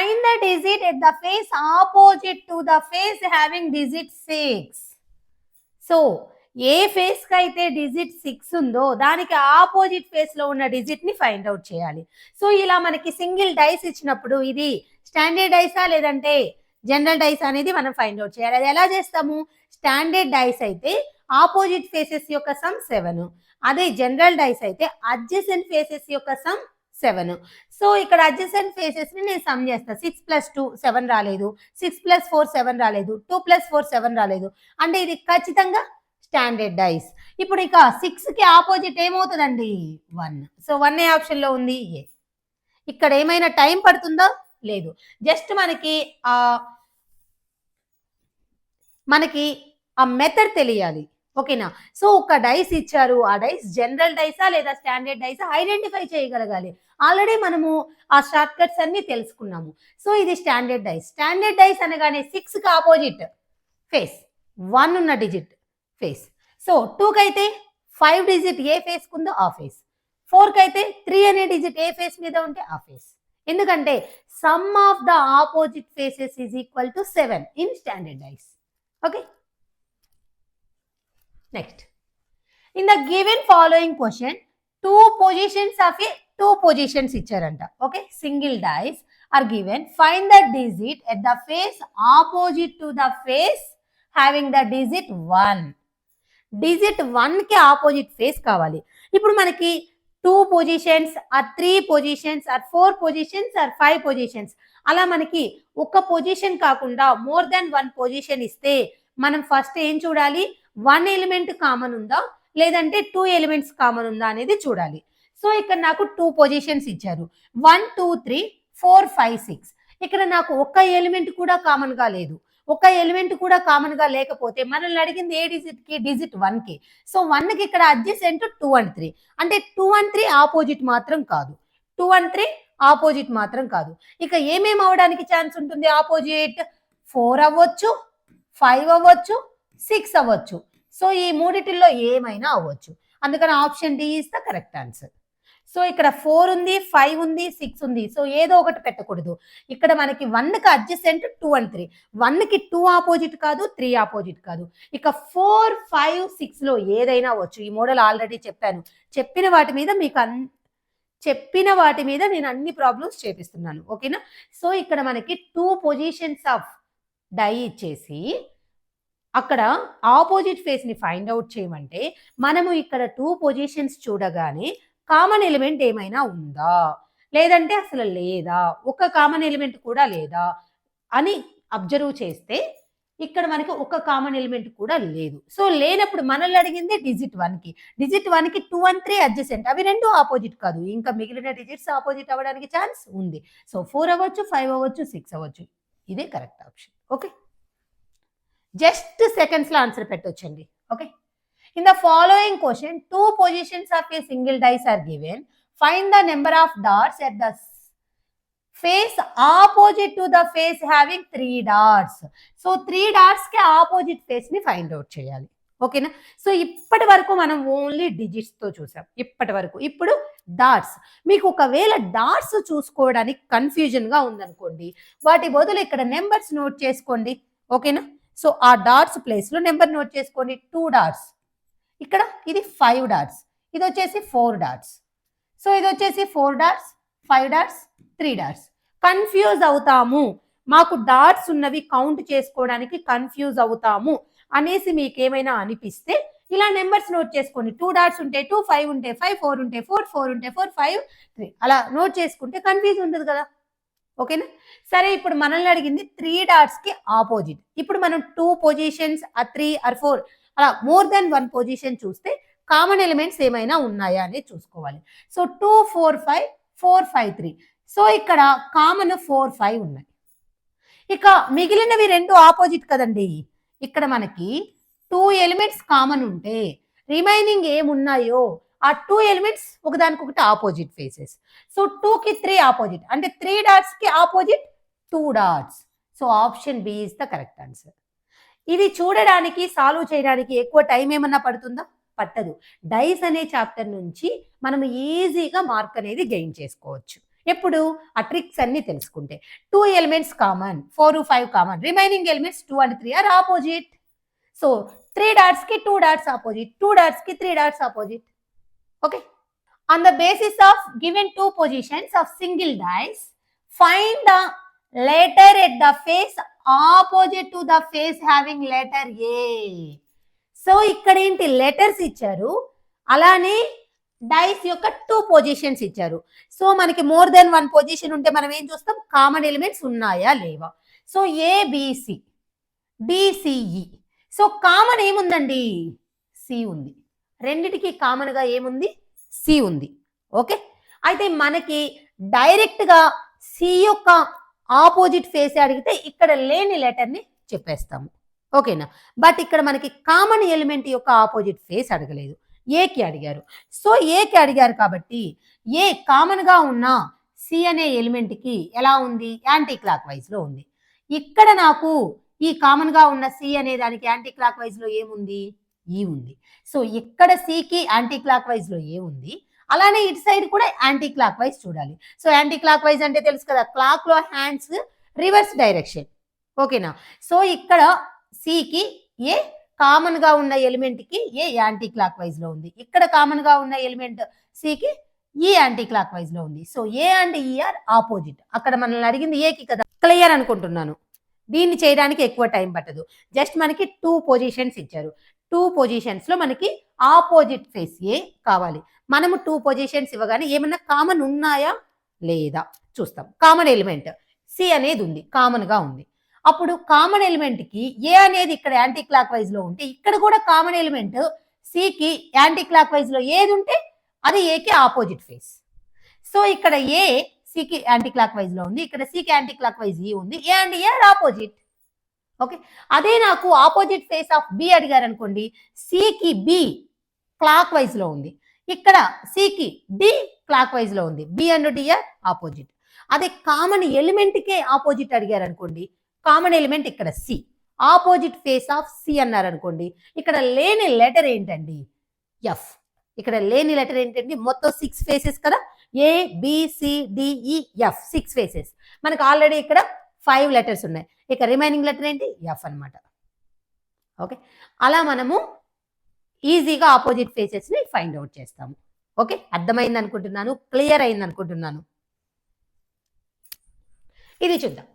Find the digit at the face opposite to the face having digit 6. So A face కి అయితే digit 6 ఉందో దానికి opposite face లో ఉన్న డిజిట్ ని ఫైండ్ అవుట్ చేయాలి. సో ఇలా మనకి సింగిల్ డైస్ ఇచ్చినప్పుడు ఇది స్టాండర్డ్ డైసా లేదంటే జనరల్ డైస్ అనేది మనం ఫైండ్ అవుట్ చేయాలి. అది ఎలా చేస్తాము? స్టాండర్డ్ డైస్ అయితే ఆపోజిట్ ఫేసెస్ యొక్క సమ్ 7, అదే జనరల్ డైస్ అయితే అడ్జసెంట్ ఫేసెస్ యొక్క సమ్ 7. సో ఇక్కడ అడ్జసెంట్ ఫేసెస్ ని నేను సమ్ చేస్తాను. 6 + 2 7 రాలేదు, 6 + 4 7 రాలేదు, 2 + 4 7 రాలేదు, అంటే ఇది ఖచ్చితంగా స్టాండర్డ్ డైస్. ఇప్పుడు ఇక 6 కి ఆపోజిట్ ఏమవుతుందండి? 1. సో 1 ఆప్షన్ లో ఉంది. ఏ ఇక్కడ ఏమైనా టైం పడుతుందా? లేదు. జస్ట్ మనకి ఆ మెథడ్ తెలియాలి. ఓకేనా? సో ఒక డైస్ ఇచ్చారు, ఆ డైస్ జనరల్ డైసా లేదా స్టాండర్డ్ డైసా ఐడెంటిఫై చేయగలగాలి. ఆల్రెడీ మనము ఆ షార్ట్ కట్స్ అన్ని తెలుసుకున్నాము. సో ఇది స్టాండర్డ్ డైస్. స్టాండర్డ్ డైస్ అనగానే 6 కి ఆపోజిట్ ఫేస్ 1 ఉన్న డిజిట్ ఫేస్. సో 2 కి అయితే 5 డిజిట్ ఏ ఫేస్ కుందో ఆ ఫేస్, 4 కి అయితే 3 అనే డిజిట్ ఏ ఫేస్ మీద ఉంటే ఆ ఫేస్. ఎందుకంటే sum of the opposite faces is equal to 7 in standard dice. Okay, next. In the given following question two positions ఇచ్చారంట. Okay, single dice are given. Find the digit at the face opposite to the face having the digit 1. Digit 1 కి opposite face కావాలి. ఇప్పుడు మనకి 2 positions or 3 positions or 4 positions or 5 positions, అలా మనకి ఒక position కాకుండా more than 1 position ఇస్తే మనం ఫస్ట్ ఏం చూడాలి? 1 ఎలిమెంట్ కామన్ ఉందా లేదంటే 2 ఎలిమెంట్స్ కామన్ ఉందా అనేది చూడాలి. సో ఇక్కడ నాకు 2 పొజిషన్స్ ఇచ్చారు, 1 2 3 4 5 6. ఇక్కడ నాకు ఒక్క ఎలిమెంట్ కూడా కామన్ గా లేదు. ఒక ఎలిమెంట్ కూడా కామన్ గా లేకపోతే మనల్ని అడిగింది ఏ డిజిట్ కి? డిజిట్ 1 కి. సో 1 కి ఇక్కడ అడ్జసెంట్ 2 and 3, అంటే 2 and 3 ఆపోజిట్ మాత్రం కాదు. 2 and 3 ఆపోజిట్ మాత్రం కాదు. ఇక ఏమేమి అవడానికి ఛాన్స్ ఉంటుంది ఆపోజిట్? 4 అవ్వచ్చు, 5 అవ్వచ్చు, 6 అవ్వచ్చు. సో ఈ మూడిటిల్లో ఏమైనా అవ్వచ్చు. అందుకని option D is the correct answer. So ఇక్కడ 4 ఉంది, 5 ఉంది, 6 ఉంది. సో ఏదో ఒకటి పెట్టకూడదు. ఇక్కడ మనకి 1 కి అడ్జసెంట్ 2 and 3. 1 కి 2 ఆపోజిట్ కాదు, 3 ఆపోజిట్ కాదు. ఇక 4 5 6 లో ఏదైనా అవ్వచ్చు. ఈ మోడల్ ఆల్రెడీ చెప్పాను. చెప్పిన వాటి మీద నేను అన్ని ప్రాబ్లమ్స్ చేపిస్తున్నాను. ఓకేనా? సో ఇక్కడ మనకి 2 పొజిషన్స్ ఆఫ్ డై ఇచ్చేసి అక్కడ ఆపోజిట్ ఫేస్ ని ఫైండ్ అవుట్ చేయమంటే మనము ఇక్కడ 2 పొజిషన్స్ చూడగానే కామన్ ఎలిమెంట్ ఏమైనా ఉందా లేదంటే అసలు లేదా, ఒక కామన్ ఎలిమెంట్ కూడా లేదా అని అబ్జర్వ్ చేస్తే ఇక్కడ మనకి ఒక కామన్ ఎలిమెంట్ కూడా లేదు. సో లేనప్పుడు మనల్ని అడిగింది డిజిట్ 1 కి. డిజిట్ 1 కి 2 and 3 అడ్జసెంట్, అవి రెండు ఆపోజిట్ కాదు. ఇంకా మిగిలిన డిజిట్స్ ఆపోజిట్ అవ్వడానికి ఛాన్స్ ఉంది. సో 4 అవ్వచ్చు, 5 అవ్వచ్చు, 6 అవ్వచ్చు. ఇదే correct option. Okay, just seconds లో ఆన్సర్ పెట్టొచ్చండి. Okay, in the following question 2 positions of a single dice are given. Find the number of dots at the face opposite to the face having 3 dots. So 3 dots కి opposite face ని find out చేయాలి. ఓకేనా? So ఇప్పటి వరకు మనం only digits తో చూసాం ఇప్పటి వరకు. ఇప్పుడు డాట్స్. మీకు ఒకవేళ డాట్స్ చూసుకోవడానికి కన్ఫ్యూజన్ గా ఉందనుకోండి, వాటి బదులు ఇక్కడ నెంబర్స్ నోట్ చేసుకోండి. ఓకేనా? సో ఆ డాట్స్ ప్లేస్ లో నెంబర్ నోట్ చేసుకోండి. 2 డాట్స్, ఇక్కడ ఇది 5 డాట్స్, ఇది వచ్చేసి 4 డాట్స్. సో ఇది వచ్చేసి 4 డాట్స్, 5 డాట్స్, 3 డాట్స్. కన్ఫ్యూజ్ అవుతాము, మాకు డాట్స్ ఉన్నవి కౌంట్ చేసుకోవడానికి కన్ఫ్యూజ్ అవుతాము అనేసి మీకు ఏమైనా అనిపిస్తే ఇలా నెంబర్స్ నోట్ చేసుకోండి. 2 డాట్స్ ఉంటే 2, 5 ఉంటే 5, 4 ఉంటే 4, 4 ఉంటే 4, 5 3 అలా నోట్ చేసుకుంటే కన్ఫ్యూజ్ ఉండదు కదా. ఓకేనా? సరే, ఇప్పుడు మనల్ని అడిగింది 3 డాట్స్ కి ఆపోజిట్. ఇప్పుడు మనం 2 పొజిషన్స్ ఆర్ 3 ఆర్ 4 అలా మోర్ దాన్ 1 పొజిషన్ చూస్తే కామన్ ఎలిమెంట్స్ ఏమైనా ఉన్నాయా అనేది చూసుకోవాలి. సో 2 4 5 4 5 3. సో ఇక్కడ కామన్ 4 5 ఉన్నాయి. ఇక మిగిలినవి 2 ఆపోజిట్ కదండి. ఇక్కడ మనకి 2 ఎలిమెంట్స్ కామన్ ఉంటే రిమైనింగ్ ఏమున్నాయో ఆ 2 ఎలిమెంట్స్ ఒకదానికొకటి ఆపోజిట్ ఫేసెస్. సో 2 కి 3 ఆపోజిట్, అంటే 3 డాట్స్ కి opposite 2 dots. So option B is the correct answer. ఇది చూడడానికి సాల్వ్ చేయడానికి ఎక్కువ టైం ఏమన్నా పడుతుందా? పట్టదు. డైస్ అనే చాప్టర్ నుంచి మనం ఈజీగా మార్క్ అనేది గెయిన్ చేసుకోవచ్చు. ఎప్పుడు ఆ ట్రిక్స్ అన్ని తెలుసుకుంటే 2 elements common, 4 5 common, remaining elements 2 and 3 are opposite. So 3 dots కి 2 డాట్స్ ఆపోజిట్, 2 డాట్స్ కి 3 dots opposite. Okay. On the basis of given two positions of single dice, find the letter at the face opposite to the face having letter A. So ఇక్కడ ఏంటి letters ఇచ్చారు, అలానే dice యొక్క 2 positions ఇచ్చారు. So మనకి more than 1 position ఉంటే మనం ఏం చూస్తాం, కామన్ ఎలిమెంట్స్ ఉన్నాయా లేవా. So A B C D C E, so common ఏముందండి, సి ఉంది. రెండిటికి కామన్ గా ఏముంది, సి ఉంది. ఓకే. అయితే మనకి డైరెక్ట్ గా సి యొక్క ఆపోజిట్ ఫేస్ అడిగితే ఇక్కడ లేని లెటర్ ని చెప్పేస్తాము. ఓకేనా. బట్ ఇక్కడ మనకి కామన్ ఎలిమెంట్ యొక్క ఆపోజిట్ ఫేస్ అడగలేదు, ఏకి అడిగారు. సో ఏకి అడిగారు కాబట్టి ఏ కామన్ గా ఉన్న సి అనే ఎలిమెంట్ కి ఎలా ఉంది, యాంటీ క్లాక్ వైజ్ లో ఉంది. ఇక్కడ నాకు ఈ కామన్ గా ఉన్న సి అనే దానికి యాంటీ క్లాక్ వైజ్ లో ఏముంది, ఈ ఉంది. సో ఇక్కడ సికి యాంటీ క్లాక్ వైజ్ లో ఏ ఉంది, అలానే ఇటు సైడ్ కూడా యాంటీ క్లాక్ వైజ్ చూడాలి. సో యాంటీ క్లాక్ వైజ్ అంటే తెలుసు కదా, క్లాక్ లో హ్యాండ్స్ రివర్స్ డైరెక్షన్. ఓకేనా. సో ఇక్కడ సికి ఏ కామన్ గా ఉన్న ఎలిమెంట్ కి ఏ యాంటీ క్లాక్ వైజ్ లో ఉంది, ఇక్కడ కామన్ గా ఉన్న ఎలిమెంట్ సికి ఈ యాంటీ క్లాక్ వైజ్ లో ఉంది. సో ఏ అండ్ ఈ ఆర్ ఆపోజిట్. అక్కడ మనల్ని అడిగింది ఏకి కదా, క్లియర్ అనుకుంటున్నాను. దీన్ని చేయడానికి ఎక్కువ టైం పట్టదు. జస్ట్ మనకి 2 పొజిషన్స్ ఇచ్చారు. 2 పొజిషన్స్ లో మనకి ఆపోజిట్ ఫేస్ ఏ కావాలి. మనము 2 పొజిషన్స్ ఇవ్వగానే ఏమన్నా కామన్ ఉన్నాయా లేదా చూస్తాం. కామన్ ఎలిమెంట్ సి అనేది ఉంది, కామన్ గా ఉంది. అప్పుడు కామన్ ఎలిమెంట్ కి ఏ అనేది ఇక్కడ యాంటీ క్లాక్ వైజ్ లో ఉంటే, ఇక్కడ కూడా కామన్ ఎలిమెంట్ సికి యాంటీ క్లాక్ వైజ్ లో ఏది ఉంటే అది ఏకి ఆపోజిట్ ఫేస్. సో ఇక్కడ ఏ సికి యాంటీ క్లాక్ వైజ్ లో ఉంది, ఇక్కడ సికి యాంటీ క్లాక్ వైజ్ ఈ ఉంది, A and A are opposite. Okay. అదే నాకు ఆపోజిట్ ఫేస్ ఆఫ్ బి అడిగారు అనుకోండి, సికి బి క్లాక్ వైజ్ లో ఉంది, ఇక్కడ సికి డి క్లాక్ వైజ్ లో ఉంది, B and D are opposite. అదే కామన్ ఎలిమెంట్ కే ఆపోజిట్ అడిగారు అనుకోండి, కామన్ ఎలిమెంట్ ఇక్కడ C, opposite face of C అన్నారు అనుకోండి, ఇక్కడ లేని లెటర్ ఏంటండి, ఎఫ్. ఇక్కడ లేని లెటర్ ఏంటండి, మొత్తం 6 ఫేసెస్ కదా, ఏ బిసిడిఈ ఎఫ్, 6 ఫేసెస్. మనకు ఆల్రెడీ ఇక్కడ 5 లెటర్స్ ఉన్నాయి, ఇక రిమైనింగ్ లెటర్ ఏంటి, ఎఫ్ అనమాట. ఓకే. అలా మనము ఈజీగా ఆపోజిట్ ఫేసెస్ ని ఫైండ్ అవుట్ చేస్తాము. ఓకే. అర్థమైంది అనుకుంటున్నాను, క్లియర్ అయింది అనుకుంటున్నాను. ఇది చూద్దాం.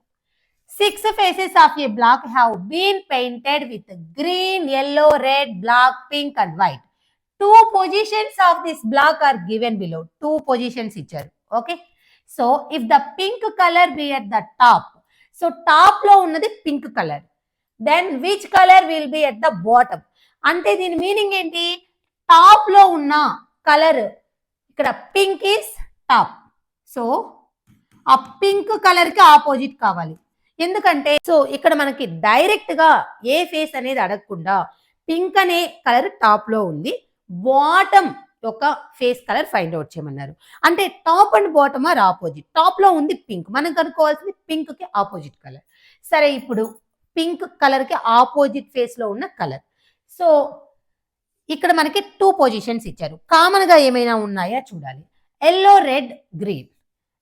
6 faces of a block have been painted with green, yellow, red, black, pink and white. 2 positions of this block are given below. 2 positions ఇచ్చారు. Okay. So if the pink color be at the top, so top లో ఉన్నది pink colour, then which color will be at the bottom? అంటే దీని meaning ఏంటి, top లో ఉన్న colour ఇక్కడ pink is top. So ఆ పింక్ కలర్ కి ఆపోజిట్ కావాలి. ఎందుకంటే సో ఇక్కడ మనకి డైరెక్ట్ గా ఏ ఫేస్ అనేది అడగకుండా పింక్ అనే కలర్ టాప్ లో ఉంది, బాటమ్ యొక్క ఫేస్ కలర్ ఫైండ్ అవుట్ చేయమన్నారు. అంటే top and bottom are opposite. Top లో ఉంది పింక్, మనం కనుక్కోవాల్సింది పింక్ కి ఆపోజిట్ కలర్. సరే, ఇప్పుడు పింక్ కలర్ కి ఆపోజిట్ ఫేస్ లో ఉన్న కలర్. సో ఇక్కడ మనకి 2 పొజిషన్స్ ఇచ్చారు, కామన్ గా ఏమైనా ఉన్నాయా చూడాలి. Yellow, red, green.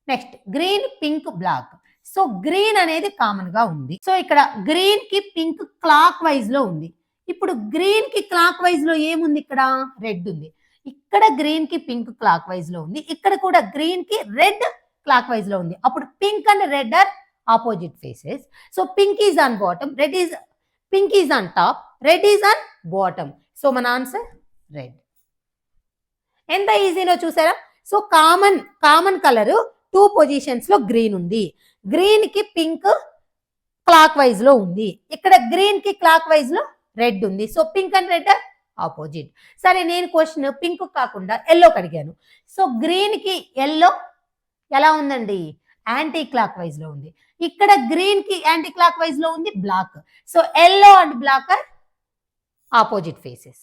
Next green, pink, black. So green అనేది కామన్ గా ఉంది. సో ఇక్కడ గ్రీన్ కి పింక్ క్లాక్ వైజ్ లో ఉంది. ఇప్పుడు గ్రీన్ కి క్లాక్ వైజ్ లో ఏముంది, ఇక్కడ రెడ్ ఉంది. ఇక్కడ గ్రీన్ కి పింక్ క్లాక్ వైజ్ లో ఉంది, ఇక్కడ కూడా గ్రీన్ కి రెడ్ క్లాక్ వైజ్ లో ఉంది. అప్పుడు pink and red or opposite faces. So pink is on bottom, pink is on top, red is on bottom. So మన ఆన్సర్ రెడ్. ఎంత ఈజీనో చూసారా. సో కామన్ కలర్ 2 పొజిషన్స్ లో గ్రీన్ ఉంది, గ్రీన్ కి పింక్ క్లాక్ వైజ్ లో ఉంది, ఇక్కడ గ్రీన్ కి క్లాక్ వైజ్ లో రెడ్ ఉంది. So pink and red opposite. సరే, నేను క్వశ్చన్ పింక్ కాకుండా ఎల్లో అడిగాను. సో గ్రీన్ కి ఎల్లో ఎలా ఉందండి, యాంటీ క్లాక్ వైజ్ లో ఉంది. ఇక్కడ గ్రీన్ కి యాంటీ క్లాక్ వైజ్ లో ఉంది black. So yellow and black are opposite faces.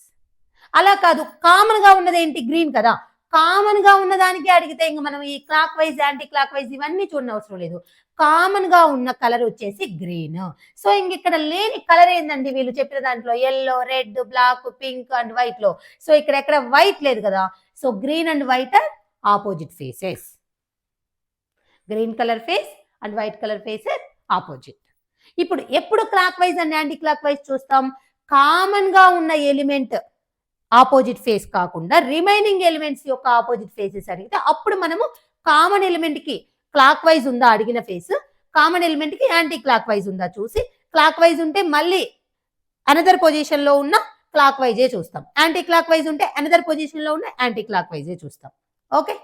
అలా కాదు, కామన్ గా ఉన్నది ఏంటి, గ్రీన్ కదా. కామన్ గా ఉన్న దానికి అడిగితే ఇంక మనం ఈ clock wise, anti clock wise ఇవన్నీ చూడనవసరం లేదు. కామన్ గా ఉన్న కలర్ వచ్చేసి గ్రీన్. సో ఇంక ఇక్కడ లేని కలర్ ఏందండి, వీళ్ళు చెప్పిన దాంట్లో yellow, red, black, pink and white లో. సో ఇక్కడ ఎక్కడ వైట్ లేదు కదా. So green and white are opposite faces. Green colour face and white colour face opposite. ఇప్పుడు ఎప్పుడు clockwise and anticlockwise చూస్తాం? కామన్ గా ఉన్న ఎలిమెంట్ ఆపోజిట్ ఫేస్ కాకుండా రిమైనింగ్ ఎలిమెంట్స్ యొక్క ఆపోజిట్ ఫేసెస్ అడిగితే అప్పుడు మనము కామన్ ఎలిమెంట్ కి క్లాక్ వైజ్ ఉందా అడిగిన ఫేస్, కామన్ ఎలిమెంట్ కి యాంటీ క్లాక్ వైజ్ ఉందా చూసి, క్లాక్ వైజ్ ఉంటే మళ్ళీ అనదర్ పొజిషన్ లో ఉన్న క్లాక్ వైజే చూస్తాం, యాంటీ క్లాక్ వైజ్ ఉంటే అనదర్ పొజిషన్ లో ఉన్న యాంటీ క్లాక్ వైజే చూస్తాం. Okay,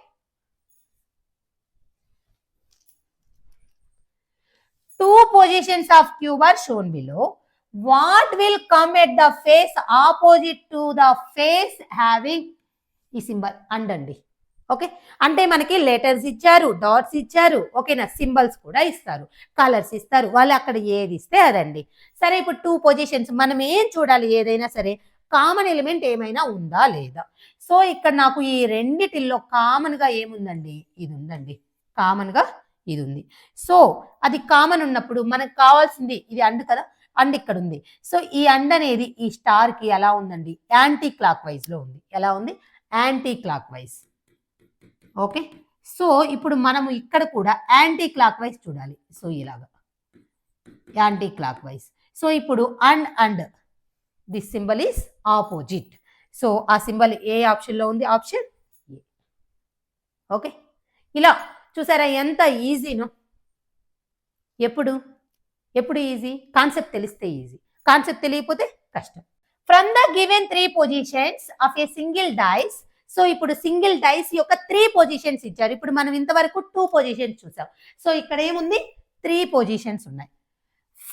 two positions of cube are shown below. What will come at the face opposite to the face having ఈ symbol అండి. Okay, అంటే మనకి letters ఇచ్చారు, డాట్స్ ఇచ్చారు, ఓకేనా, సింబల్స్ కూడా ఇస్తారు, కలర్స్ ఇస్తారు, వాళ్ళు అక్కడ ఏది ఇస్తే అదండి. సరే, ఇప్పుడు టూ పొజిషన్స్ మనం ఏం చూడాలి? ఏదైనా సరే కామన్ ఎలిమెంట్ ఏమైనా ఉందా లేదా. సో ఇక్కడ నాకు ఈ రెండిటిల్లో కామన్ గా ఏముందండి? ఇది ఉందండి, కామన్ గా ఇది ఉంది. సో అది కామన్ ఉన్నప్పుడు మనకు కావాల్సింది ఇది అండ్ కదా, అండ్ ఇక్కడ ఉంది. సో ఈ అండ్ అనేది ఈ స్టార్ కి ఎలా ఉందండి? యాంటీ క్లాక్ వైజ్ లో ఉంది. ఎలా ఉంది? Anti clock wise. Okay, so ఇప్పుడు మనము ఇక్కడ కూడా యాంటీ క్లాక్ వైజ్ చూడాలి. సో ఇలాగా యాంటీ క్లాక్ వైజ్. సో ఇప్పుడు and this symbol is opposite. So ఆ సింబల్ ఏ ఆప్షన్ లో ఉంది? Option A. ఓకే, ఇలా చూసారా ఎంత ఈజీనో? ఎప్పుడు ఈజీ? కాన్సెప్ట్ తెలిస్తే ఈజీ, కాన్సెప్ట్ తెలియకపోతే కష్టం. From the given 3 positions of a single dice. So ఇప్పుడు సింగిల్ డైస్ యొక్క 3 పొజిషన్స్ ఇచ్చారు. ఇప్పుడు మనం ఇంతవరకు 2 పొజిషన్స్ చూసాం. సో ఇక్కడ ఏముంది? 3 పొజిషన్స్ ఉన్నాయి.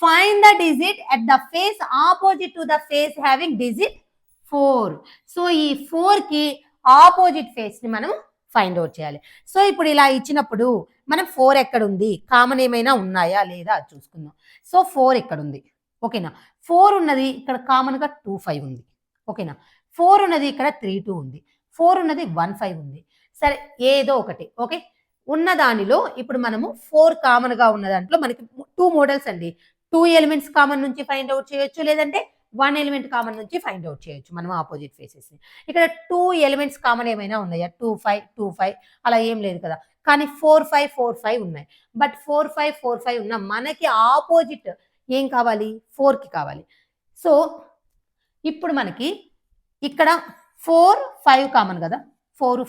Find the digit at the face opposite to the face having digit 4. So ఈ 4 కి ఆపోజిట్ ఫేస్ ని మనం ఫైండ్ అవుట్ చేయాలి. సో ఇప్పుడు ఇలా ఇచ్చినప్పుడు మనం 4 ఎక్కడ ఉంది, కామన్ ఏమైనా ఉన్నాయా లేదా అది చూసుకుందాం. సో 4 ఎక్కడ ఉంది? ఓకేనా, 4 ఉన్నది ఇక్కడ కామన్ గా 2 5 ఉంది. ఓకేనా, 4 ఉన్నది ఇక్కడ 3 2 ఉంది, 4 ఉన్నది 1 5 ఉంది. సరే, ఏదో ఒకటి. ఓకే, ఉన్న దానిలో ఇప్పుడు మనము 4 కామన్ గా ఉన్న దాంట్లో మనకి 2 మోడల్స్ అండి. 2 ఎలిమెంట్స్ కామన్ నుంచి ఫైండ్ అవుట్ చేయొచ్చు, లేదంటే 1 ఎలిమెంట్ కామన్ నుంచి ఫైండ్ అవుట్ చేయొచ్చు మనం ఆపోజిట్ ఫేసెస్ ని. ఇక్కడ 2 ఎలిమెంట్స్ కామన్ ఏమైనా ఉన్నాయా? 2 5 2 5 అలా ఏం లేదు కదా, కానీ 4 5 4 5 ఉన్నాయి. బట్ 4 5 4 5 ఉన్న మనకి ఆపోజిట్ ఏం కావాలి? 4 కి కావాలి. సో ఇప్పుడు మనకి ఇక్కడ 4 5 కామన్ కదా, 4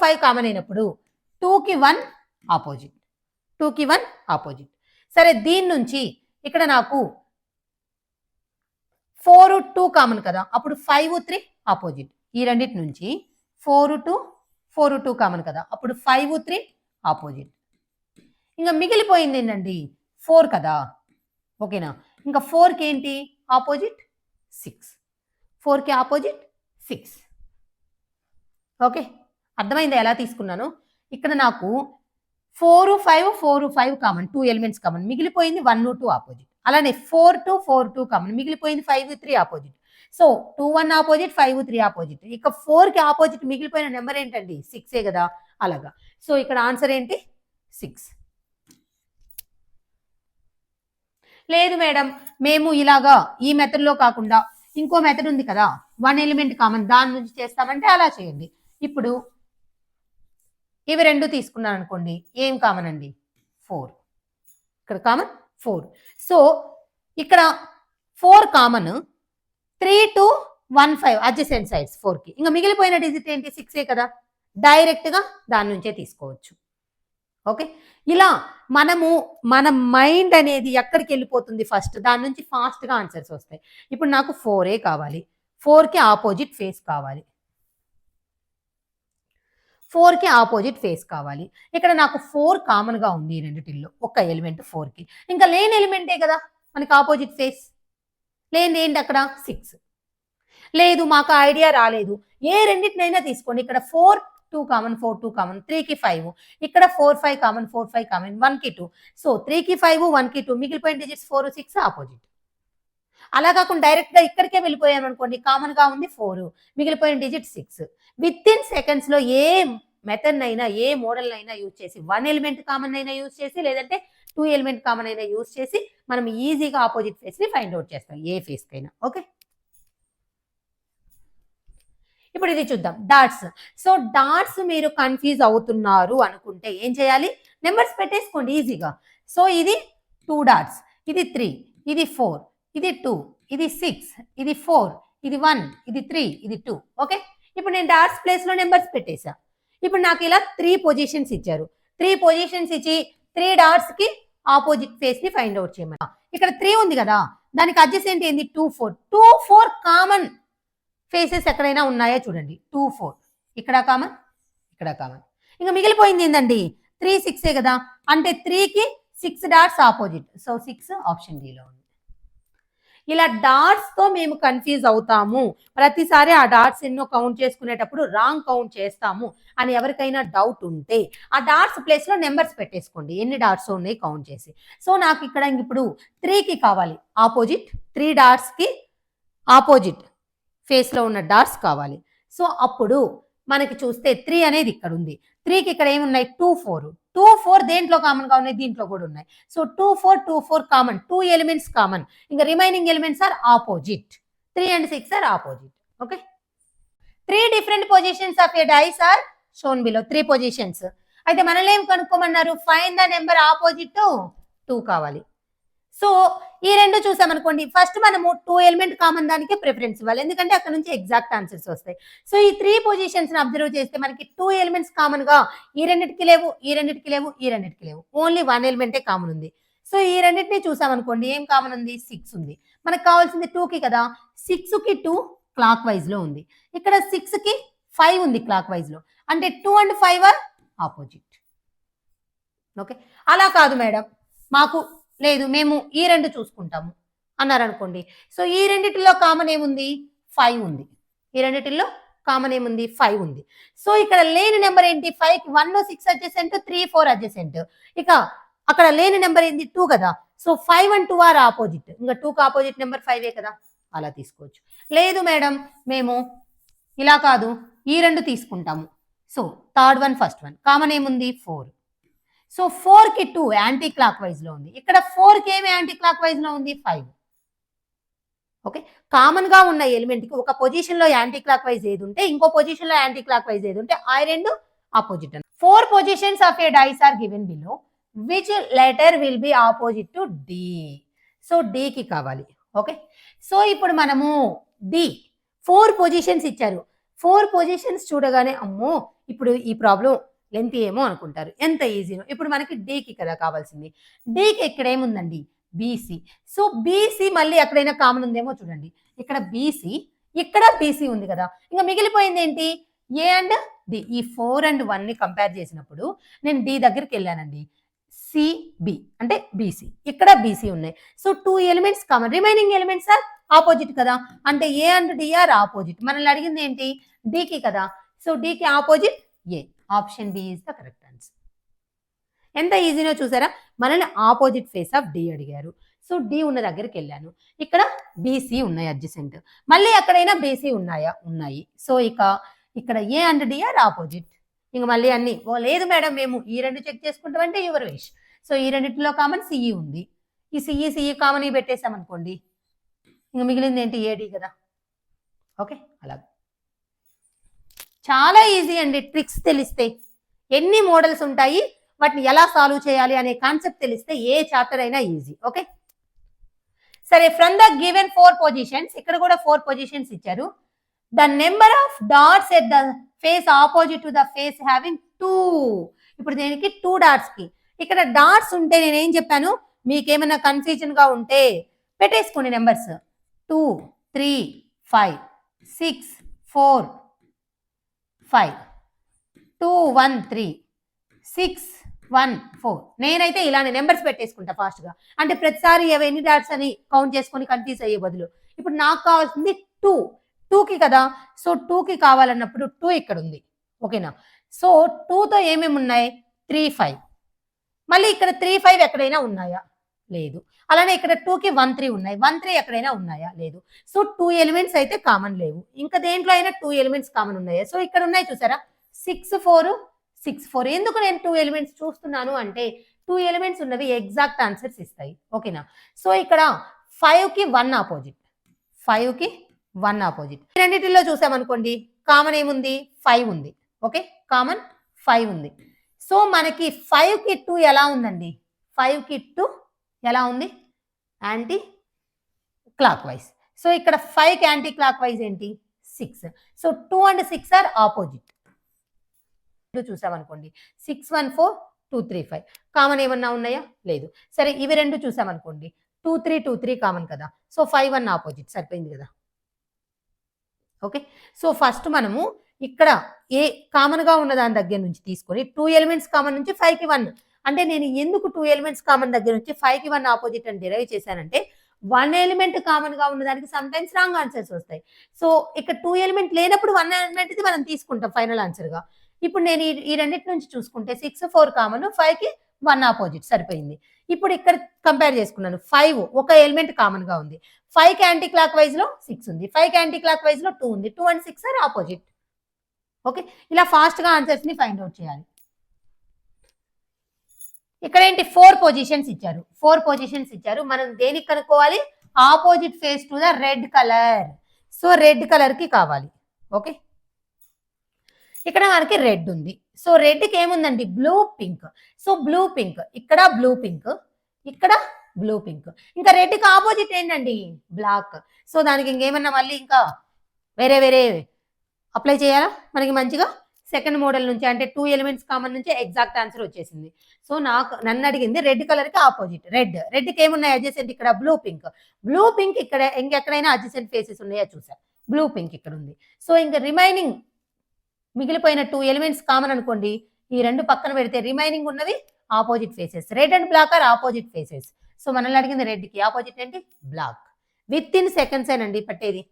5 కామన్ అయినప్పుడు 2 కి 1 ఆపోజిట్, 2 కి 1 ఆపోజిట్. సరే, దీని నుంచి ఇక్కడ నాకు 4 2 కామన్ కదా, అప్పుడు 5 3 ఆపోజిట్. ఈ రెండింటి నుంచి 4 2 కామన్ కదా, అప్పుడు 5 3 ఆపోజిట్. ఇంకా మిగిలిపోయింది ఏంటండి? 4 కదా. ఓకేనా, ఇంకా 4కి ఏంటి ఆపోజిట్? 6. 4కి ఆపోజిట్ 6. ఓకే, అర్థమైందా ఎలా తీసుకున్నాను? ఇక్కడ నాకు 4 5 కామన్, 2 ఎలిమెంట్స్ కామన్, మిగిలిపోయింది 1 2 ఆపోజిట్. అలానే 4 2 కామన్, మిగిలిపోయింది 5 3 ఆపోజిట్. So 2 1 opposite, 5 3 opposite. ఇక 4కి ఆపోజిట్ మిగిలిపోయిన నెంబర్ ఏంటండి? 6 కదా. అలాగా. సో ఇక్కడ ఆన్సర్ ఏంటి? 6. లేదు మేడం, మేము ఇలాగా ఈ మెథడ్ లో కాకుండా ఇంకో మెథడ్ ఉంది కదా, 1 ఎలిమెంట్ కామన్, దాని నుంచి చేస్తామంటే అలా చేయండి. ఇప్పుడు ఇవి రెండు తీసుకున్నాను అనుకోండి, ఏం కామన్ అండి? 4. ఇక్కడ కామన్ 4. సో ఇక్కడ 4 కామన్, 3 2 1 5 అడ్జసెంట్ సైడ్స్ 4కి. ఇంకా మిగిలిపోయిన డిజిట్ ఏంటి? 6 కదా, డైరెక్ట్ గా దాని నుంచే తీసుకోవచ్చు. ఓకే, ఇలా మనము మన మైండ్ అనేది ఎక్కడికి వెళ్ళిపోతుంది ఫస్ట్, దాని నుంచి ఫాస్ట్ గా ఆన్సర్స్ వస్తాయి. ఇప్పుడు నాకు 4 కావాలి, 4కి ఆపోజిట్ ఫేస్ కావాలి, 4కి ఆపోజిట్ ఫేస్ కావాలి. ఇక్కడ నాకు 4 కామన్ గా ఉంది ఈ రెండిటిల్లో, ఒక ఎలిమెంట్ 4కి. ఇంకా లేని ఎలిమెంటే కదా మనకి ఆపోజిట్ ఫేస్. లేని ఏంటి అక్కడ? 6. లేదు, మాకు ఐడియా రాలేదు, ఏ రెండింటినైనా తీసుకోండి. ఇక్కడ 4 2 కామన్, 4 2 కామన్, 3కి 5, ఇక్కడ 4 5 కామన్, 4 5 కామన్, 1కి 2. సో 3కి 5 1కి 2, మిగిలిపోయిన డిజిట్స్ 4 6 ఆపోజిట్. అలా కాకుండా డైరెక్ట్ గా ఇక్కడికే వెళ్ళిపోయాం అనుకోండి, కామన్ గా ఉంది 4, మిగిలిపోయిన డిజిట్ 6. విత్ ఇన్ సెకండ్స్ లో ఏ మెథడ్ అయినా, ఏ మోడల్ అయినా యూజ్ చేసి, 1 ఎలిమెంట్ కామన్ అయినా యూజ్ చేసి, లేదంటే 2 ఎలిమెంట్ కామన్ అయినా యూజ్ చేసి మనం ఈజీగా ఆపోజిట్ ఫేస్ ని ఫైండ్ అవుట్ చేస్తాం, ఏ ఫేస్ కైనా. ఓకే, ఇప్పుడు ఇది చూద్దాం, డాట్స్. సో డాట్స్ మీరు కన్ఫ్యూజ్ అవుతున్నారు అనుకుంటే ఏం చేయాలి? నెంబర్స్ పెట్టేసుకోండి ఈజీగా. సో ఇది 2 డాట్స్, ఇది 3, ఇది 4, ఇది 2, ఇది 6, ఇది 4, ఇది 1, ఇది 3, ఇది 2. ఓకే, ఇప్పుడు నేను డాట్స్ ప్లేస్లో నెంబర్స్ పెట్టేశా. ఇప్పుడు నాకు ఇలా 3 పొజిషన్స్ ఇచ్చారు. 3 పొజిషన్స్ ఇచ్చి 3 డాట్స్కి ఆపోజిట్ ఫేస్ని ఫైండ్ అవుట్ చేయమని. ఇక్కడ 3 ఉంది కదా, దానికి అడ్జసెంట్ ఏంది 2, 4. 2, 4 కామన్ ఫేసెస్ ఎక్కడైనా ఉన్నాయో చూడండి. 2, 4 ఇక్కడ కామన్, ఇక్కడ కామన్. ఇంకా మిగిలిపోయింది ఏందండి 3, 6 కదా, అంటే 3కి 6 డాట్స్ ఆపోజిట్. సో 6 ఆప్షన్ డిలో ఉంది. ఇలా డాట్స్తో మేము కన్ఫ్యూజ్ అవుతాము. ప్రతిసారి ఆ డాట్స్ ఎన్నో కౌంట్ చేసుకునేటప్పుడు రాంగ్ కౌంట్ చేస్తాము అని ఎవరికైనా డౌట్ ఉంటే ఆ డాట్స్ ప్లేస్లో నెంబర్స్ పెట్టేసుకోండి, ఎన్ని డాట్స్ ఉన్నాయి కౌంట్ చేసి. సో నాకు ఇక్కడ ఇప్పుడు 3కి కావాలి ఆపోజిట్, 3 డాట్స్కి ఆపోజిట్ ఫేస్లో ఉన్న డాట్స్ కావాలి. సో అప్పుడు మనకి చూస్తే 3 అనేది ఇక్కడ ఉంది. 3కి ఇక్కడ ఏమున్నాయి 2, 4. 2, 4 దేంట్లో కామన్గా ఉన్నాయి, దీంట్లో కూడా ఉన్నాయి. So 2, 4, 2, 4 common, 2 elements common. ఇంకా remaining elements are opposite. 3 and 6 are opposite. Okay, 3 different positions of a dice are shown below. 3 positions. అయితే మనల్ని ఏం కనుక్కోమన్నారు, find the number opposite to 2 కావాలి. సో ఈ రెండు చూసామనుకోండి, ఫస్ట్ మనము 2 ఎలిమెంట్ కామన్ దానికి ప్రిఫరెన్స్ ఇవ్వాలి, ఎందుకంటే అక్కడ నుంచి ఎగ్జాక్ట్ ఆన్సర్స్ వస్తాయి. సో ఈ 3 పొజిషన్స్ అబ్జర్వ్ చేస్తే మనకి 2 ఎలిమెంట్స్ కామన్ గా ఈ రెండింటికి లేవు, ఈ రెండింటికి లేవు, ఈ రెండింటికి లేవు, ఓన్లీ 1 ఎలిమెంటే కామన్ ఉంది. సో ఈ రెండింటిని చూసామనుకోండి, ఏం కామన్ ఉంది 6 ఉంది. మనకు కావాల్సింది 2కి కదా, 6కి 2 క్లాక్ వైజ్ లో ఉంది, ఇక్కడ 6కి 5 ఉంది క్లాక్ వైజ్ లో, అంటే 2 and 5 ఆర్ ఆపోజిట్. ఓకే, అలా కాదు మేడం మాకు లేదు మేము ఈ రెండు చూసుకుంటాము అన్నారు అనుకోండి. సో ఈ రెండిటిలో కామన్ ఏముంది 5 ఉంది, ఈ రెండిటిలో కామన్ ఏముంది 5 ఉంది. సో ఇక్కడ లేని నెంబర్ ఏంటి 5కి 1, 6 అడ్జసెంట్, 3, 4 అడ్జసెంట్. ఇక అక్కడ లేని నెంబర్ ఏంది 2 కదా, సో 5 and 2 ఆర్ ఆపోజిట్. ఇంకా 2కి ఆపోజిట్ నెంబర్ 5 కదా, అలా తీసుకోవచ్చు. లేదు మేడం మేము ఇలా కాదు ఈ రెండు తీసుకుంటాము. So third one first one common ఏముంది 4. సో 4కి 2 యాంటీ క్లాక్ వైజ్ లో ఉంది, ఇక్కడ 4కి ఏమి యాంటీ క్లాక్ వైజ్ లో ఉంది 5. ఓకే, కామన్ గా ఉన్న ఎలిమెంట్ కి ఒక పొజిషన్ లో యాంటీ క్లాక్ వైజ్ ఏది ఉంటే ఇంకో పొజిషన్ లో యాంటీ క్లాక్ వైజ్ ఏది ఉంటే ఆ రెండు opposite. 4 positions of a dice are given below, which letter will be opposite to D. So D కి కావాలి. ఓకే, సో ఇప్పుడు మనము డి 4 పొజిషన్స్ ఇచ్చారు. 4 పొజిషన్స్ చూడగానే అమ్మో ఇప్పుడు ఈ ప్రాబ్లం లెంత్ ఏమో అనుకుంటారు, ఎంత ఈజీనో. ఇప్పుడు మనకి డీకి కదా కావాల్సింది, డీకి ఇక్కడ ఏముందండి బీసీ. సో బీసీ మళ్ళీ ఎక్కడైనా కామన్ ఉందేమో చూడండి, ఇక్కడ బీసీ, ఇక్కడ బీసీ ఉంది కదా, ఇంకా మిగిలిపోయింది ఏంటి ఏ అండ్ డి. ఈ 4 and 1ని కంపేర్ చేసినప్పుడు నేను డి దగ్గరికి వెళ్ళానండి, సిబి అంటే బీసీ, ఇక్కడ బీసీ ఉన్నాయి. So 2 elements common, remaining elements are opposite కదా, అంటే A and D are opposite. మనల్ని అడిగింది ఏంటి డికి కదా, సో డికి opposite A. Option D is the correct answer. ఎంత ఈజీనో చూసారా, మనల్ని ఆపోజిట్ ఫేస్ ఆఫ్ డి అడిగారు. సో డి ఉన్న దగ్గరికి వెళ్ళాను, ఇక్కడ బీసీ ఉన్నాయి అడ్జసెంట్, మళ్ళీ ఎక్కడైనా బీసీ ఉన్నాయా, ఉన్నాయి. సో ఇక్కడ A and D are opposite. ఇంక మళ్ళీ అన్ని ఓ లేదు మేడం మేము ఈ రెండు చెక్ చేసుకుంటామంటే యువర్ విష్. సో ఈ రెండింటిలో కామన్ సిఈ ఉంది, ఈ సిఈ కామన్ పెట్టేసామనుకోండి, ఇంక మిగిలింది ఏంటి ఏడి కదా. ఓకే, అలాగే చాలా ఈజీ అండి. ట్రిక్స్ తెలిస్తే ఎన్ని మోడల్స్ ఉంటాయి, వాటిని ఎలా సాల్వ్ చేయాలి అనే కాన్సెప్ట్ తెలిస్తే ఏ చాప్టర్ అయినా ఈజీ. ఓకే, సరే ఫ్రమ్ ద గివెన్ 4 పొజిషన్స్, ఇక్కడ కూడా 4 పొజిషన్స్ ఇచ్చారు. The number of dots at the face opposite to the face having 2. ఇప్పుడు దీనికి 2 డాట్స్ కి ఇక్కడ డాట్స్ ఉంటే నేనేం చెప్పాను, మీకేమైనా కన్ఫ్యూజన్ గా ఉంటే పెట్టేసుకోండి నెంబర్స్ 2, 3, 5, 6, 4, 5, 2, 1, 3, 6, 1, 4. నేనైతే ఇలానే నెంబర్స్ పెట్టేసుకుంటా ఫాస్ట్గా, అంటే ప్రతిసారి ఎన్ని డాట్స్ అని కౌంట్ చేసుకొని కన్ఫ్యూజ్ అయ్యే బదులు. ఇప్పుడు నాకు కావాల్సింది 2కి కదా, సో 2కి కావాలన్నప్పుడు 2 ఇక్కడ ఉంది. ఓకేనా, సో 2తో ఏమేమి ఉన్నాయి 3, 5, మళ్ళీ ఇక్కడ 3, 5 ఎక్కడైనా ఉన్నాయా, లేదు. అలానే ఇక్కడ 2కి 1, 3 ఉన్నాయి, 1, 3 ఎక్కడైనా ఉన్నాయా, లేదు. సో 2 ఎలిమెంట్స్ అయితే కామన్ లేవు. ఇంకా దేంట్లో అయినా 2 ఎలిమెంట్స్ కామన్ ఉన్నాయా, సో ఇక్కడ ఉన్నాయి చూసారా 6, 4, 6, 4. ఎందుకు నేను 2 ఎలిమెంట్స్ చూస్తున్నాను అంటే 2 ఎలిమెంట్స్ ఉన్నవి ఎగ్జాక్ట్ ఆన్సర్స్ ఇస్తాయి. ఓకేనా, సో ఇక్కడ 5కి 1 ఆపోజిట్, 5కి 1 ఆపోజిట్. రెండింటిలో చూసామనుకోండి కామన్ ఏముంది 5 ఉంది. ఓకే, కామన్ 5 ఉంది. సో మనకి 5కి 2 ఎలా ఉందండి? 5కి 2 ఎలా ఉంది? Anti clock wise. సో ఇక్కడ 5కి యాంటీ క్లాక్ వైజ్ ఏంటి? 6. So 2 and 6 are opposite. చూసామనుకోండి 6, 1, 4, 2, 3, 5 కామన్ ఏమన్నా ఉన్నాయా? లేదు. సరే ఇవి రెండు చూసామనుకోండి 2, 3, 2, 3 కామన్ కదా. సో 5, 1 ఆపోజిట్ సరిపోయింది కదా. ఓకే. సో ఫస్ట్ మనము ఇక్కడ ఏ కామన్ గా ఉన్న దాని దగ్గర నుంచి తీసుకొని 2 ఎలిమెంట్స్ కామన్ నుంచి 5కి 1 అంటే నేను ఎందుకు 2 ఎలిమెంట్స్ కామన్ దగ్గర నుంచి 5కి 1 ఆపోజిట్ అని డిరైవ్ చేశానంటే 1 ఎలిమెంట్ కామన్ గా ఉన్నదానికి సమ్ టైమ్స్ రాంగ్ ఆన్సర్స్ వస్తాయి. సో ఇక్కడ 2 ఎలిమెంట్ లేనప్పుడు 1 ఎలిమెంట్ ఇది మనం తీసుకుంటాం ఫైనల్ ఆన్సర్ గా. ఇప్పుడు నేను ఈ రెండింటి నుంచి చూసుకుంటే 6, 4 కామన్ 5కి 1 ఆపోజిట్ సరిపోయింది. ఇప్పుడు ఇక్కడ కంపేర్ చేసుకున్నాను 5 ఒక ఎలిమెంట్ కామన్ గా ఉంది. 5కి యాంటీ క్లాక్ వైజ్ లో 6 ఉంది. 5కి యాంటీ క్లాక్ వైజ్ లో 2 ఉంది. 2 అండ్ 6 ఆర్ ఆపోజిట్. ఓకే. ఇలా ఫాస్ట్ గా ఆన్సర్స్ ని ఫైండ్ అవుట్ చేయాలి. ఇక్కడ ఏంటి 4 పొజిషన్స్ ఇచ్చారు. 4 పొజిషన్స్ ఇచ్చారు. మనం దేనికి కనుక్కోవాలి? Opposite face to the red colour. So red colour కి కావాలి. ఓకే. ఇక్కడ మనకి రెడ్ ఉంది. సో రెడ్ కి ఏముందండి? Blue pink. So blue pink, ఇక్కడ బ్లూ పింక్, ఇక్కడ బ్లూ పింక్. ఇంకా రెడ్ కి ఆపోజిట్ ఏంటండి? బ్లాక్. సో దానికి ఇంకేమన్నా మళ్ళీ ఇంకా వేరే వేరే అప్లై చేయాలా? మనకి మంచిగా సెకండ్ మోడల్ నుంచి అంటే 2 ఎలిమెంట్స్ కామన్ నుంచి ఎగ్జాక్ట్ ఆన్సర్ వచ్చేసింది. సో నన్ను అడిగింది రెడ్ కలర్ కి ఆపోజిట్ రెడ్ కి ఏమున్నాయి అడ్జసెంట్? ఇక్కడ బ్లూ పింక్. బ్లూ పింక్ ఇక్కడ ఇంకెక్కడైనా అడ్జసెంట్ ఫేసెస్ ఉన్నాయా చూసా. బ్లూ పింక్ ఇక్కడ ఉంది. సో ఇంకా రిమైనింగ్ మిగిలిపోయిన 2 ఎలిమెంట్స్ కామన్ అనుకోండి. ఈ రెండు పక్కన పెడితే రిమైనింగ్ ఉన్నవి opposite faces. Red and black are opposite faces. So మనల్ని అడిగింది రెడ్ కి ఆపోజిట్ ఏంటి? బ్లాక్. విత్ ఇన్ సెకండ్స్ ఏనండి పట్టేది.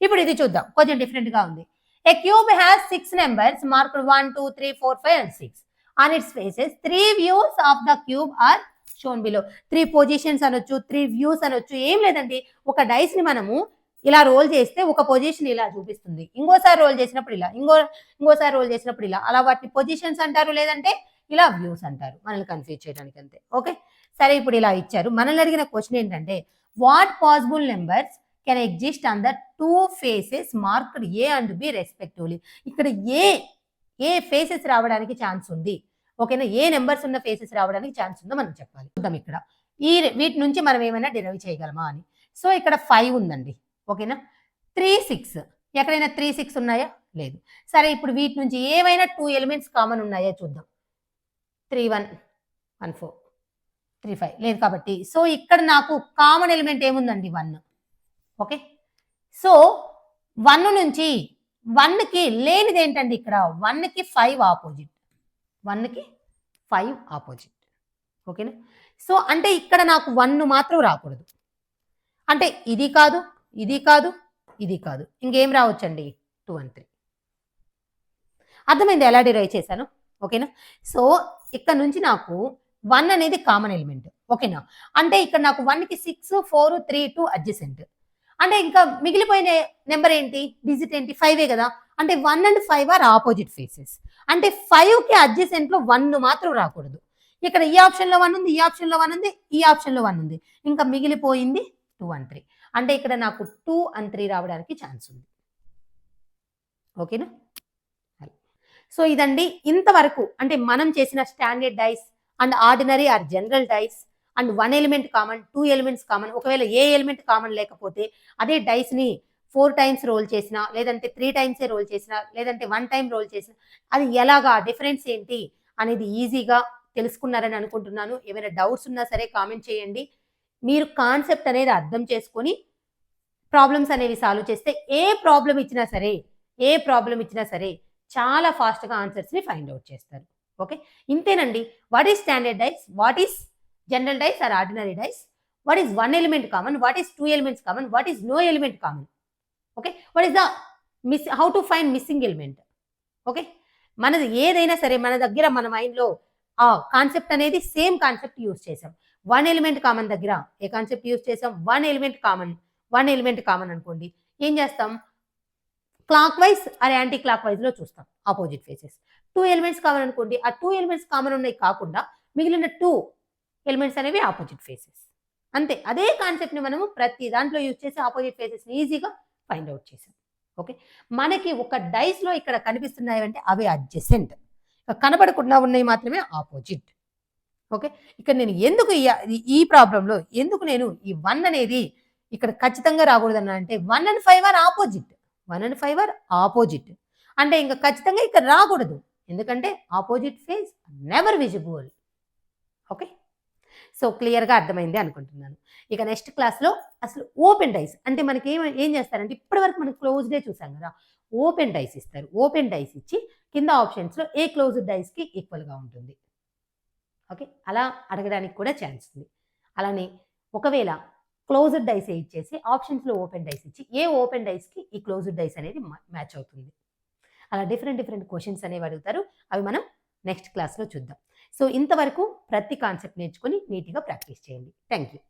ఇప్పుడు ఇది చూద్దాం, కొంచెం డిఫరెంట్ గా ఉంది. ఏ cube has 6 numbers marked 1, 2, 3, 4, 5 and 6 on its faces. 3 views of the cube are shown below. 3 positions అనొచ్చు, 3 వ్యూస్ అనొచ్చు. ఏం లేదండి, ఒక డైస్ ని మనము ఇలా రోల్ చేస్తే ఒక పొజిషన్ ఇలా చూపిస్తుంది. ఇంకోసారి రోల్ చేసినప్పుడు ఇలా, ఇంకోసారి రోల్ చేసినప్పుడు ఇలా. అలా వాటిని పొజిషన్స్ అంటారు, లేదంటే ఇలా వ్యూస్ అంటారు. మనల్ని కన్ఫ్యూజ్ చేయడానికి అంతే. ఓకే. సరే ఇప్పుడు ఇలా ఇచ్చారు. మనల్ని అడిగిన క్వశ్చన్ ఏంటంటే what possible numbers can exist on the 2 faces marked A and B respectively. ఇక్కడ ఏ ఫేసెస్ రావడానికి ఛాన్స్ ఉంది? ఓకేనా, ఏ నెంబర్స్ ఉన్న ఫేసెస్ రావడానికి ఛాన్స్ ఉందో మనం చెప్పాలి. చూద్దాం ఇక్కడ వీటి నుంచి మనం ఏమైనా డిరైవ్ చేయగలమా అని. సో ఇక్కడ 5 ఉందండి. ఓకేనా. 3, 6 ఎక్కడైనా 3, 6 ఉన్నాయా? లేదు. సరే ఇప్పుడు వీటి నుంచి ఏమైనా 2 ఎలిమెంట్స్ కామన్ ఉన్నాయా చూద్దాం. 3, 1, 1, 4, 3, 5 లేదు కాబట్టి సో ఇక్కడ నాకు కామన్ ఎలిమెంట్ ఏముందండి? 1. ఓకే. సో 1 నుంచి 1కి లేనిది ఏంటండి? ఇక్కడ 1కి 5 ఆపోజిట్. 1కి 5 ఆపోజిట్. ఓకేనా. సో అంటే ఇక్కడ నాకు 1 మాత్రం రాకూడదు. అంటే ఇది కాదు, ఇది కాదు, ఇది కాదు, ఇంకేం రావచ్చండి? 2 and 3. అర్థమైంది ఎలా డిరైవ్ చేశాను? ఓకేనా. సో ఇక్కడ నుంచి నాకు 1 అనేది కామన్ ఎలిమెంట్. ఓకేనా. అంటే ఇక్కడ నాకు 1కి 6, 4, 3, 2 అడ్జసెంట్. అంటే ఇంకా మిగిలిపోయిన నెంబర్ ఏంటి? డిజిట్ ఏంటి? 5 కదా. అంటే 1 and 5 ఆర్ ఆపోజిట్ ఫేసెస్. అంటే 5కి అడ్జసెంట్ లో 1 మాత్రం రాకూడదు. ఇక్కడ ఈ ఆప్షన్ లో 1 ఉంది, ఈ ఆప్షన్ లో 1 ఉంది, ఈ ఆప్షన్ లో 1 ఉంది. ఇంకా మిగిలిపోయింది 2 and 3. అంటే ఇక్కడ నాకు 2 and 3 రావడానికి ఛాన్స్ ఉంది. ఓకేనా. సో ఇదండి ఇంతవరకు అంటే మనం చేసిన standard dice and ordinary or general dice and 1 element common, 2 elements common. ఒకవేళ ఏ ఎలిమెంట్ కామన్ లేకపోతే అదే డైస్ ని 4 టైమ్స్ రోల్ చేసినా, లేదంటే 3 టైమ్సే రోల్ చేసినా, లేదంటే 1 టైం రోల్ చేసినా అది ఎలాగా డిఫరెన్స్ ఏంటి అనేది ఈజీగా తెలుసుకున్నారని అనుకుంటున్నాను. ఏమైనా డౌట్స్ ఉన్నా సరే కామెంట్ చేయండి. మీరు కాన్సెప్ట్ అనేది అర్థం చేసుకొని ప్రాబ్లమ్స్ అనేవి సాల్వ్ చేస్తే ఏ ప్రాబ్లం ఇచ్చినా సరే చాలా ఫాస్ట్గా ఆన్సర్స్ని ఫైండ్ అవుట్ చేస్తారు. ఓకే. ఇంతేనండి. What is standard dice, what is general dice or ordinary dice, what is 1 element common, what is 2 elements common, what is no element common. Okay. What is the how to find missing element. Okay. మనది ఏదైనా సరే మన దగ్గర మన మైండ్లో ఆ concept అనేది same concept use చేసాం. 1 ఎలిమెంట్ కామన్ దగ్గర ఏ కాన్సెప్ట్ యూజ్ చేసాం? 1 ఎలిమెంట్ కామన్ అనుకోండి. ఏం చేస్తాం? Clockwise or anti clock wise లో చూస్తాం ఆపోజిట్ ఫేసెస్. 2 ఎలిమెంట్స్ కామన్ అనుకోండి, ఆ 2 ఎలిమెంట్స్ కామన్ ఉన్నాయి కాకుండా మిగిలిన 2 ఎలిమెంట్స్ అనేవి ఆపోజిట్ ఫేసెస్. అంతే. అదే కాన్సెప్ట్ ని మనము ప్రతి దాంట్లో యూజ్ చేసి ఆపోజిట్ ఫేసెస్ ని ఈజీగా ఫైండ్ అవుట్ చేసాం. ఓకే. మనకి ఒక డైస్‌లో ఇక్కడ కనిపిస్తున్నాయి అంటే అవి అడ్జసెంట్. కనబడకుండా ఉన్నాయి మాత్రమే ఆపోజిట్. ఓకే. ఇక్కడ నేను ఎందుకు ఈ ప్రాబ్లమ్‌లో ఎందుకు నేను ఈ 1 అనేది ఇక్కడ ఖచ్చితంగా రాకూడదన్నా అంటే 1 and 5 are opposite. 1 and 5 are opposite. అంటే ఇంక ఖచ్చితంగా ఇక్కడ రాకూడదు. ఎందుకంటే opposite face never visible. Okay. So క్లియర్‌గా అర్థమైంది అనుకుంటున్నాను. ఇక నెక్స్ట్ క్లాస్‌లో అసలు ఓపెన్ డైస్ అంటే మనకి ఏం చేస్తారంటే ఇప్పటివరకు మనం క్లోజ్డే చూసాం కదా! ఓపెన్ డైస్ ఇస్తారు. ఓపెన్ డైస్ ఇచ్చి కింద ఆప్షన్స్‌లో ఏ క్లోజ్డ్ డైస్‌కి ఈక్వల్‌గా ఉంటుంది. ఓకే. అలా అడగడానికి కూడా ఛాన్స్ ఉంది. అలానే ఒకవేళ క్లోజ్డ్ డైసే ఇచ్చేసి ఆప్షన్స్‌లో ఓపెన్ డైస్ ఇచ్చి ఏ ఓపెన్ డైస్‌కి ఈ క్లోజ్డ్ డైస్ అనేది మ్యాచ్ అవుతుంది. అలా డిఫరెంట్ డిఫరెంట్ క్వెషన్స్ అనేవి అడుగుతారు. అవి మనం నెక్స్ట్ క్లాస్‌లో చూద్దాం. సో ఇంతవరకు ప్రతి కాన్సెప్ట్ నేర్చుకొని నీట్‌గా ప్రాక్టీస్ చేయండి. Thank you.